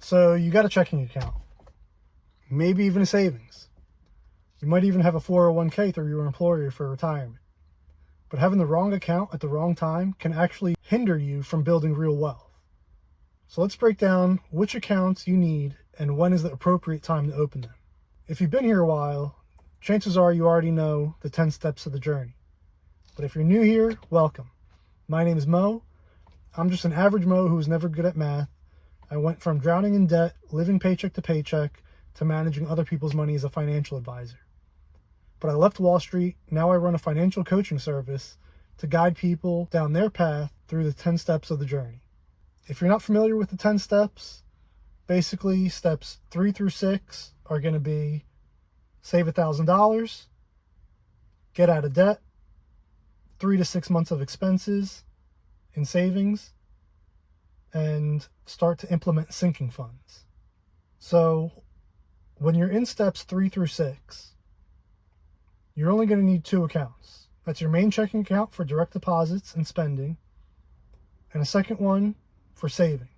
So you got a checking account, maybe even a savings. You might even have a 401k through your employer for retirement. But having the wrong account at the wrong time can actually hinder you from building real wealth. So let's break down which accounts you need and when is the appropriate time to open them. If you've been here a while, chances are you already know the 10 steps of the journey. But if you're new here, welcome. My name is Mo. I'm just an average Mo who was never good at math. I went from drowning in debt, living paycheck to paycheck, to managing other people's money as a financial advisor. But I left Wall Street. Now I run a financial coaching service to guide people down their path through the 10 steps of the journey. If you're not familiar with the 10 steps, basically steps 3 through 6 are going to be save $1,000, get out of debt, 3 to 6 months of expenses in savings, and start to implement sinking funds. So when you're in steps 3 through 6, you're only going to need 2 accounts. That's your main checking account for direct deposits and spending, and a second one for saving.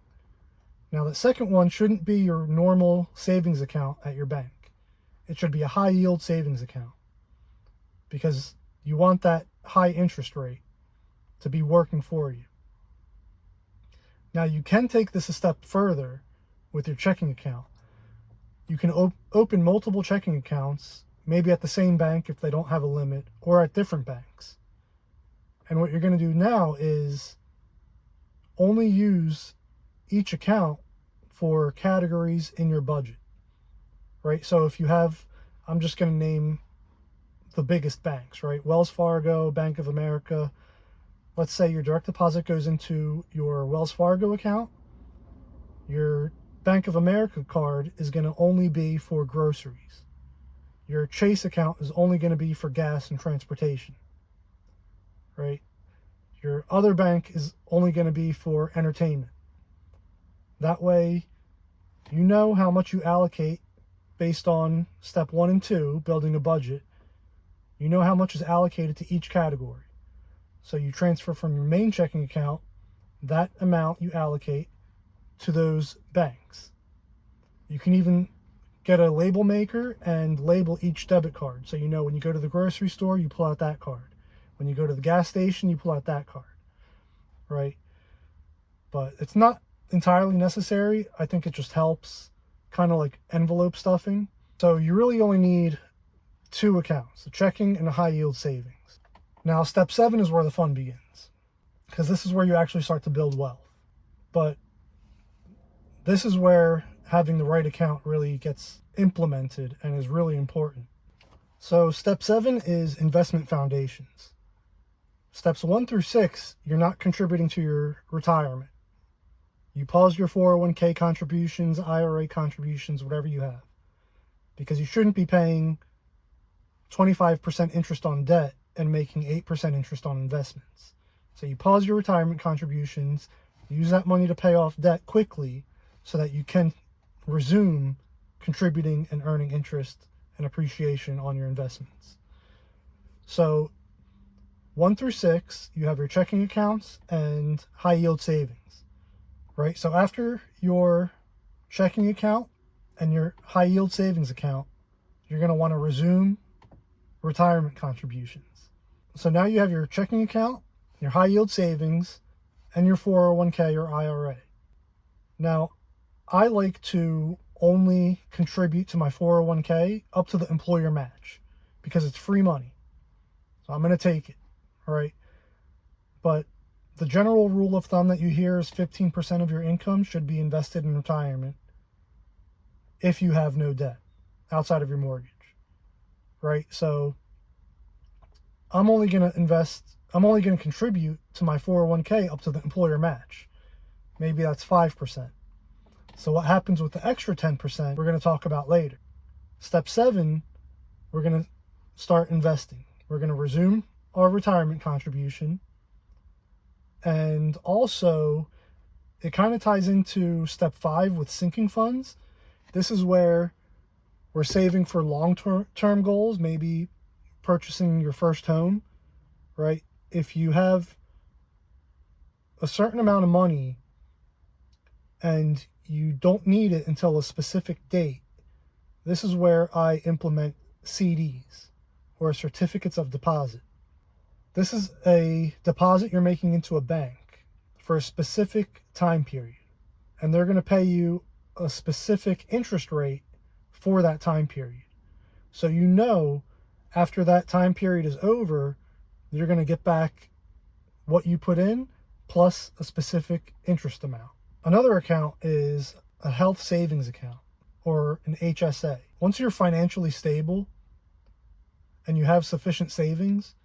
Now, that second one shouldn't be your normal savings account at your bank. It should be a high yield savings account because you want that high interest rate to be working for you. Now, you can take this a step further with your checking account. You can open multiple checking accounts, maybe at the same bank if they don't have a limit, or at different banks. And what you're going to do now is only use each account for categories in your budget, right? So if you have, I'm just going to name the biggest banks, right? Wells Fargo, Bank of America. Let's say your direct deposit goes into your Wells Fargo account. Your Bank of America card is going to only be for groceries. Your Chase account is only going to be for gas and transportation, right? Your other bank is only going to be for entertainment. That way, you know how much you allocate based on step 1 and 2, building a budget. You know how much is allocated to each category. So you transfer from your main checking account, that amount you allocate to those banks. You can even get a label maker and label each debit card. So you know when you go to the grocery store, you pull out that card. When you go to the gas station, you pull out that card, right? But it's not entirely necessary. I think it just helps, kind of like envelope stuffing. So you really only need 2 accounts, a checking and a high yield savings. Now, step 7 is where the fun begins, because this is where you actually start to build wealth. But this is where having the right account really gets implemented and is really important. So step 7 is investment foundations. Steps 1 through 6, you're not contributing to your retirement. You pause your 401k contributions, IRA contributions, whatever you have, because you shouldn't be paying 25% interest on debt and making 8% interest on investments. So you pause your retirement contributions, use that money to pay off debt quickly so that you can resume contributing and earning interest and appreciation on your investments. So 1 through 6, you have your checking accounts and high yield savings, right? So after your checking account and your high yield savings account, you're going to want to resume retirement contributions. So now you have your checking account, your high yield savings, and your 401k or IRA. Now, I like to only contribute to my 401k up to the employer match because it's free money. So I'm going to take it, all right? But the general rule of thumb that you hear is 15% of your income should be invested in retirement if you have no debt outside of your mortgage, right? So I'm only going to contribute to my 401k up to the employer match. Maybe that's 5%. So what happens with the extra 10%, we're going to talk about later. Step 7, we're going to start investing. We're going to resume our retirement contribution. And also, it kind of ties into step 5 with sinking funds. This is where we're saving for long-term goals, maybe purchasing your first home, right? If you have a certain amount of money and you don't need it until a specific date, this is where I implement CDs, or certificates of deposit. This is a deposit you're making into a bank for a specific time period, and they're going to pay you a specific interest rate for that time period. So you know after that time period is over, you're going to get back what you put in plus a specific interest amount. Another account is a health savings account, or an HSA. Once you're financially stable and you have sufficient savings,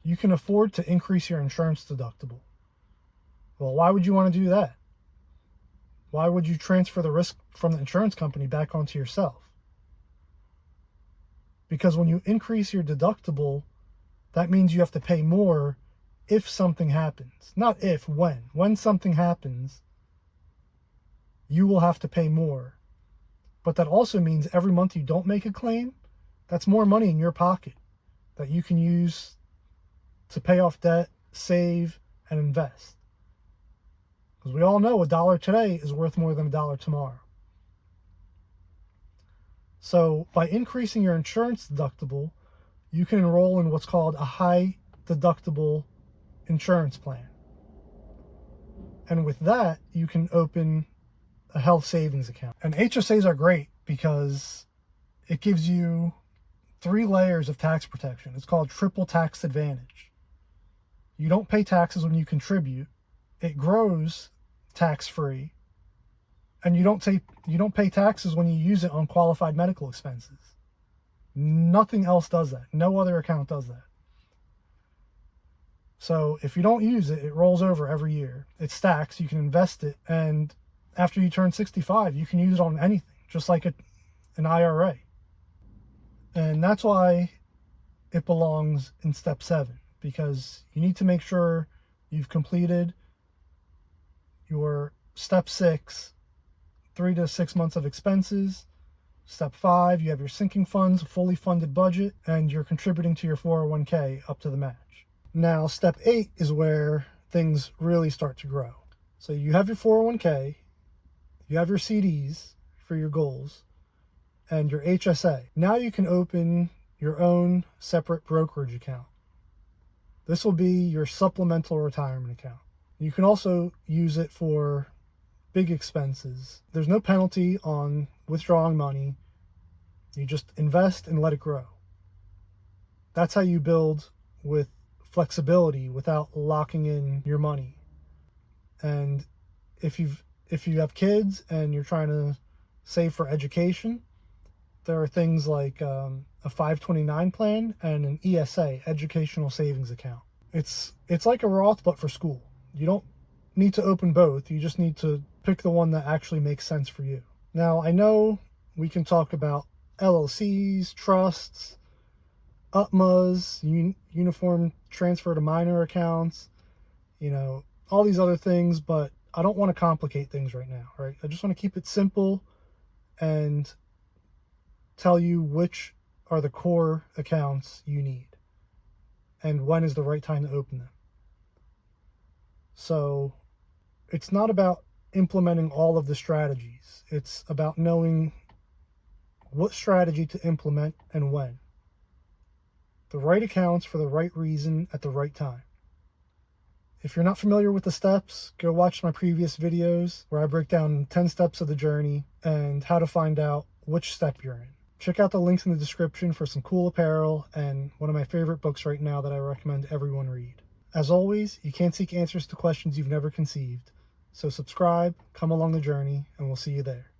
you can afford to increase your insurance deductible. Well, why would you want to do that? Why would you transfer the risk from the insurance company back onto yourself? Because when you increase your deductible, that means you have to pay more if something happens. Not if, when. When something happens, you will have to pay more. But that also means every month you don't make a claim, that's more money in your pocket that you can use to pay off debt, save, and invest. Because we all know $1 today is worth more than $1 tomorrow. So by increasing your insurance deductible, you can enroll in what's called a high deductible insurance plan. And with that, you can open a health savings account. And HSAs are great because it gives you 3 layers of tax protection. It's called triple tax advantage. You don't pay taxes when you contribute. It grows tax-free. And you don't pay taxes when you use it on qualified medical expenses. Nothing else does that. No other account does that. So if you don't use it, it rolls over every year. It stacks. You can invest it. And after you turn 65, you can use it on anything, just like an IRA. And that's why it belongs in step 7, because you need to make sure you've completed your step 6, 3 to 6 months of expenses. Step 5, you have your sinking funds, fully funded budget, and you're contributing to your 401k up to the match. Now, step 8 is where things really start to grow. So you have your 401k, you have your CDs for your goals, and your HSA. Now you can open your own separate brokerage account. This will be your supplemental retirement account. You can also use it for big expenses. There's no penalty on withdrawing money. You just invest and let it grow. That's how you build with flexibility without locking in your money. And if you have kids and you're trying to save for education, there are things like a 529 plan and an ESA, educational savings account. It's like a Roth, but for school. You don't need to open both. You just need to pick the one that actually makes sense for you. Now, I know we can talk about LLCs, trusts, UTMAs, uniform transfer to minor accounts, all these other things, but I don't want to complicate things right now, right? I just want to keep it simple and tell you which are the core accounts you need and when is the right time to open them. So it's not about implementing all of the strategies. It's about knowing what strategy to implement and when. The right accounts for the right reason at the right time. If you're not familiar with the steps, go watch my previous videos where I break down 10 steps of the journey and how to find out which step you're in. Check out the links in the description for some cool apparel and one of my favorite books right now that I recommend everyone read. As always, you can't seek answers to questions you've never conceived. So subscribe, come along the journey, and we'll see you there.